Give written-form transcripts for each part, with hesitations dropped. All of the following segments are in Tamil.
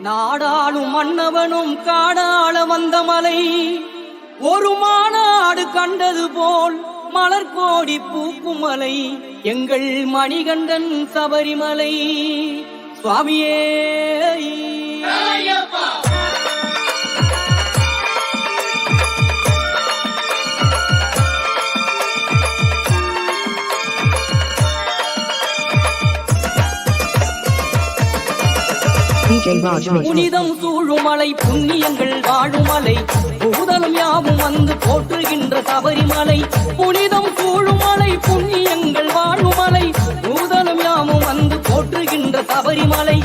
நாடாளும் மன்னவனும் காடாள வந்த மலை, ஒரு மாநாடு கண்டது போல் மலர்கோடி பூக்கும் மலை, எங்கள் மணிகண்டன் சபரிமலை சுவாமியே. புனிதம் சூழுமலை, புண்ணியங்கள் வாழுமலை, பூதலம் யாவும் வந்து போற்றுகின்ற சபரிமலை. புனிதம் சூழுமலை, புண்ணியங்கள் வாழுமலை, பூதலம் யாவும் வந்து போற்றுகின்ற சபரிமலை.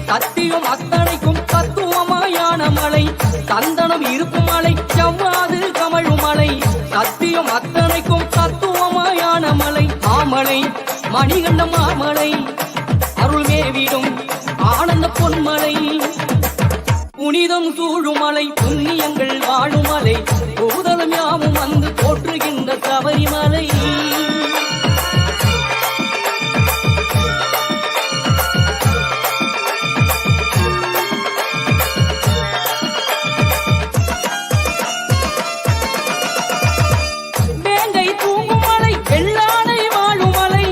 சத்தியம் அத்தனைக்கும் தத்துவமாயான மலை, சந்தனம் இருக்கும் மலை, செவ்வாது கமழும் மலை, சத்தியம் அத்தனைக்கும் தத்துவமாயான மலை. மாமலை மணிகண்ட மாமலை, அருள் மேவிடும் ஆனந்த பொன்மலை. புனிதம் சூழுமலை, புண்ணியங்கள் வாழுமலை, பூதலம் யாவும் வந்து போற்றுகின்ற சபரிமலை. வேங்கை தூங்கும் மலை, வெள்ளானை வாழும் மலை,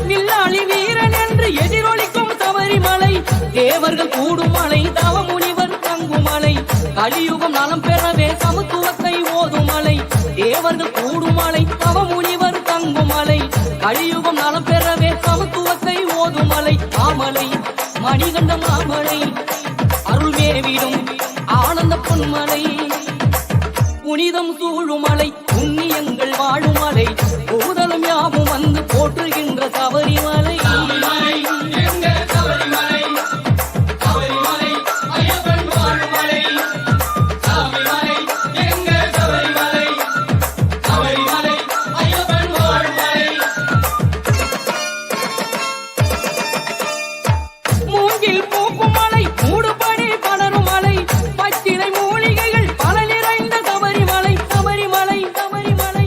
வில்லாளி வீரன் என்று எதிரொலிக்கும் சபரிமலை. தேவர்கள் கூடும் மலை, தவமுனிவர் தங்கும் மலை, கலியுகம் நலம் பெறவே சமத்துவத்தை ஓதும் மலை. தேவர்கள் கூடும் மலை, தவமுனிவர் தங்கும் மலை, கலியுகம் நலம் பெறவே சமத்துவத்தை ஓதும் மலை. மாமலை மணிகண்ட மாமலை, அருள் மேவிடும் ஆனந்த பொன்மலை. புனிதம் சூழுமலை, புண்ணியங்கள் வாழுமலை, பூதலம் யாவும் வந்து போற்றுகின்ற சபரிமலை. மூங்கில் பூக்கும் மலை, மூடுபடி படரும் மலை, பச்சிலை மூலிகைகள் பல நிறைந்த சபரிமலை. சபரிமலை சபரிமலை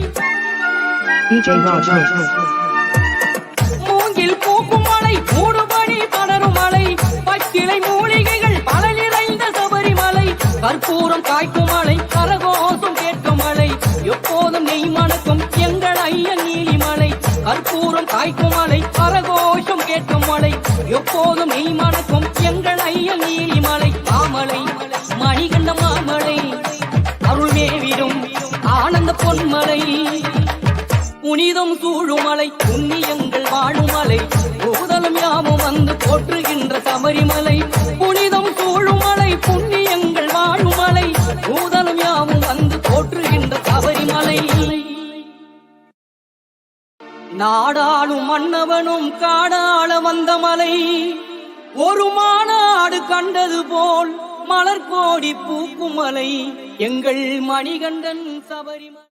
மூங்கில் பூக்கும் மலை, மூடுபடி படரும் மலை, பச்சிலை மூலிகைகள் பல நிறைந்த சபரிமலை. கற்பூரம் காய்க்கும் மலை, கரகோஷம் கேட்கும் மலை, எப்போதும் நெய் மணக்கும் எங்கள் ஐயன் நீலிமலை. கற்பூரம் காய்க்கும் மலை, கரகோஷம் கேட்கும் மலை, எப்போதும் நெய் மணக்கும் எங்கள் ஐயன் நீலிமலை. மாமலை மணிகண்ட மாமலை, அருள் மேவிடும் ஆனந்த பொன்மலை. புனிதம் சூழுமலை, புண்ணியங்கள் வாழுமலை, பூதலம் யாவும் வந்து போற்றுகின்ற சபரிமலை. புனிதம் சூழுமலை, புண்ணியங்கள் வாழுமலை, பூதலம் யாவும் வந்து போற்றுகின்ற சபரிமலை. நாடாளும் மன்னவனும் காடாள வந்த மலை, ஒரு மாநாடு கண்டது போல் மலர்கோடி பூக்கும் மலை, எங்கள் மணிகண்டன் சபரிமலை.